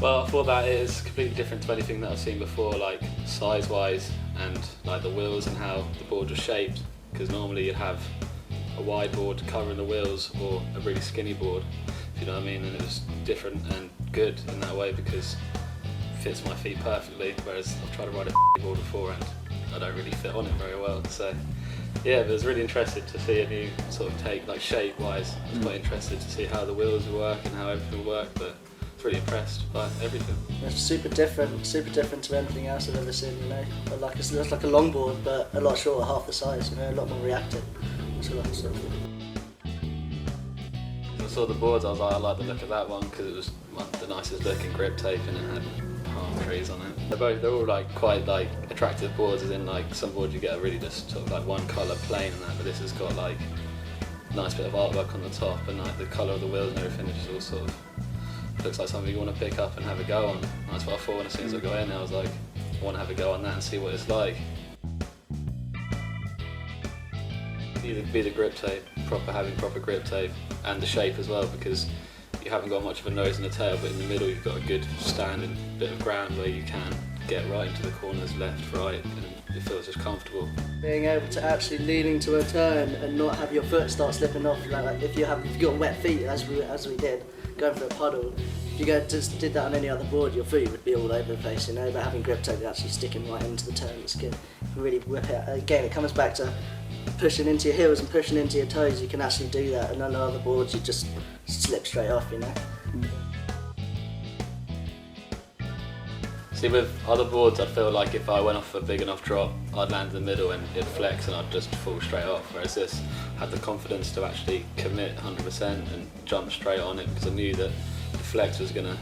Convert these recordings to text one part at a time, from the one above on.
Well, I thought that it is completely different to anything that I've seen before, like size-wise and like the wheels and how the board was shaped. Because normally you'd have a wide board covering the wheels or a really skinny board, if you know what I mean. And it was different and good in that way because it fits my feet perfectly. Whereas I've tried to ride a board before and I don't really fit on it very well. So yeah, but I was really interested to see a new sort of take, like shape-wise. I was quite interested to see how the wheels work and how everything worked. But pretty impressed by everything. It's super different to anything else I've ever seen, you know. Like it's like a longboard, but a lot shorter, half the size, you know, a lot more reactive. So that's sort of When I saw the boards, I was like, I like the look of that one because it was the nicest looking grip tape and it had palm trees on it. They're all like quite like attractive boards, as in like some boards you get are really just sort of like one colour plain and that, but this has got like a nice bit of artwork on the top and like the colour of the wheels and everything is just all sort of looks like something you want to pick up and have a go on. That's what I thought, and as soon as I got in I was like, I want to have a go on that and see what it's like. Either be the grip tape, having proper grip tape, and the shape as well, because you haven't got much of a nose and a tail, but in the middle you've got a good standing bit of ground where you can get right into the corners, left, right, and it feels just comfortable. being able to actually lean into a turn and not have your foot start slipping off. Like if you've got wet feet, as we did, going for a puddle, if you just did that on any other board, your feet would be all over the place, you know. But having grip tape, you're actually sticking right into the turn. It's good. You really whip it. Again, it comes back to pushing into your heels and pushing into your toes. You can actually do that, and on other boards, you just slip straight off, you know. See, with other boards, I feel like if I went off a big enough drop, I'd land in the middle and it'd flex and I'd just fall straight off. Whereas this had the confidence to actually commit 100% and jump straight on it, because I knew that the flex was going to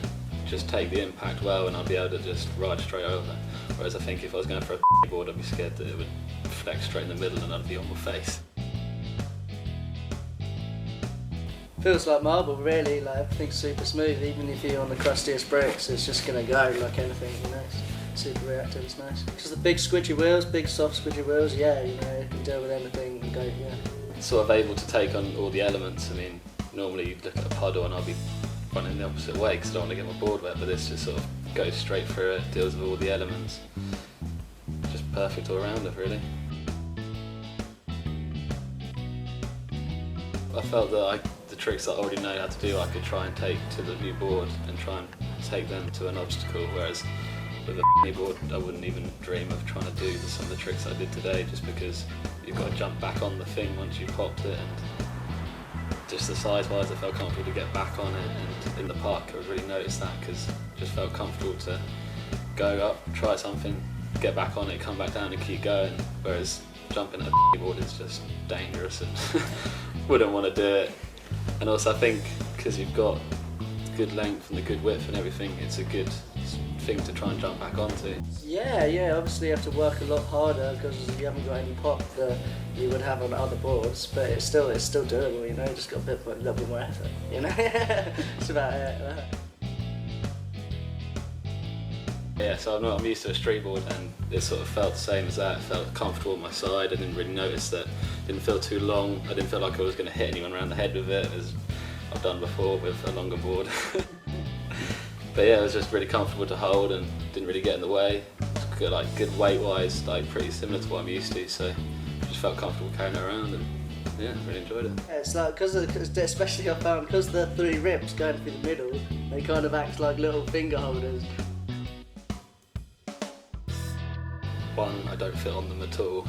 just take the impact well and I'd be able to just ride straight over. Whereas I think if I was going for a board, I'd be scared that it would flex straight in the middle and I'd be on my face. Feels like marble, really. Like everything's super smooth. Even if you're on the crustiest bricks, it's just gonna go like anything. You know, it's super reactive. It's nice. Just the big squidgy wheels, big soft squidgy wheels. Yeah, you know, you can deal with anything and go. Yeah. Sort of able to take on all the elements. I mean, normally you'd look at a puddle and I'll be running the opposite way because I don't want to get my board wet. But this just sort of goes straight through it, deals with all the elements. Just perfect all around it, really. I felt that the tricks that I already know how to do, I could try and take to the new board and try and take them to an obstacle, whereas with a board I wouldn't even dream of trying to do some of the tricks I did today, just because you've got to jump back on the thing once you've popped it, and just the size-wise I felt comfortable to get back on it, and in the park I really noticed that because it just felt comfortable to go up, try something, get back on it, come back down and keep going, whereas jumping at a board is just dangerous and wouldn't want to do it. And also I think because you've got good length and the good width and everything, it's a good thing to try and jump back onto. Yeah, obviously you have to work a lot harder because you haven't got any pop that you would have on other boards, but it's still doable, you know. You just got a little bit more effort, you know. It's about it. Yeah, so I'm used to a street board and it sort of felt the same as that. It felt comfortable on my side. I didn't really notice that. It didn't feel too long. I didn't feel like I was going to hit anyone around the head with it, as I've done before with a longer board. But yeah, it was just really comfortable to hold and didn't really get in the way. Good, like good weight-wise, like pretty similar to what I'm used to. So just felt comfortable carrying it around and yeah, really enjoyed it. Yeah, it's like cause especially I found because the three ribs going through the middle, they kind of act like little finger holders. One, I don't fit on them at all,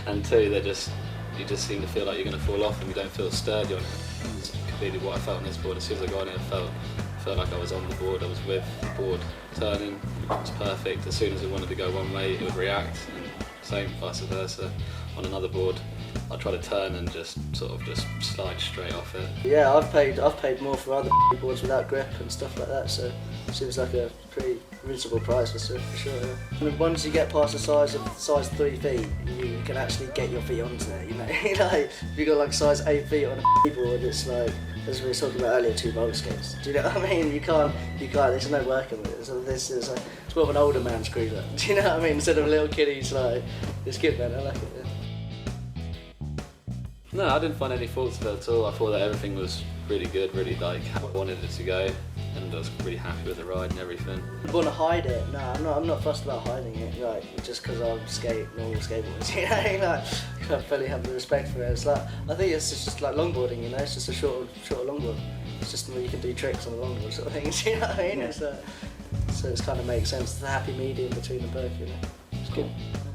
and two, you just seem to feel like you're going to fall off and you don't feel sturdy on it. It's completely what I felt on this board. As soon as I got on it, I felt like I was on the board, I was with the board turning, it was perfect. As soon as it wanted to go one way, it would react, and same vice versa. On another board, I'd try to turn and just slide straight off it. Yeah, I've paid more for other boards without grip and stuff like that, so it seems like a pretty reasonable price for sure. Yeah. And once you get past the size 3 feet, you can actually get your feet onto it. You know, like if you got like size 8 feet on a board, it's like, as we were talking about earlier, 2 roller skates. Do you know what I mean? You can't. There's no working with it. So this is like, it's more of an older man's cruiser. Do you know what I mean? Instead of a little kiddie slide, it's good, man. I like it. Yeah. No, I didn't find any faults with it at all. I thought that everything was really good, really like how I wanted it to go, and I was really happy with the ride and everything. I want to hide it. No, I'm not fussed about hiding it. Like just because I'm normal skateboarders, you know, like I fully have the respect for it. It's like I think it's just like longboarding, you know. It's just a shorter longboard. It's just where you can do tricks on the longboard sort of thing. You know what I mean? Yeah. So it kind of makes sense. It's a happy medium between the both, you know. It's Cool. good.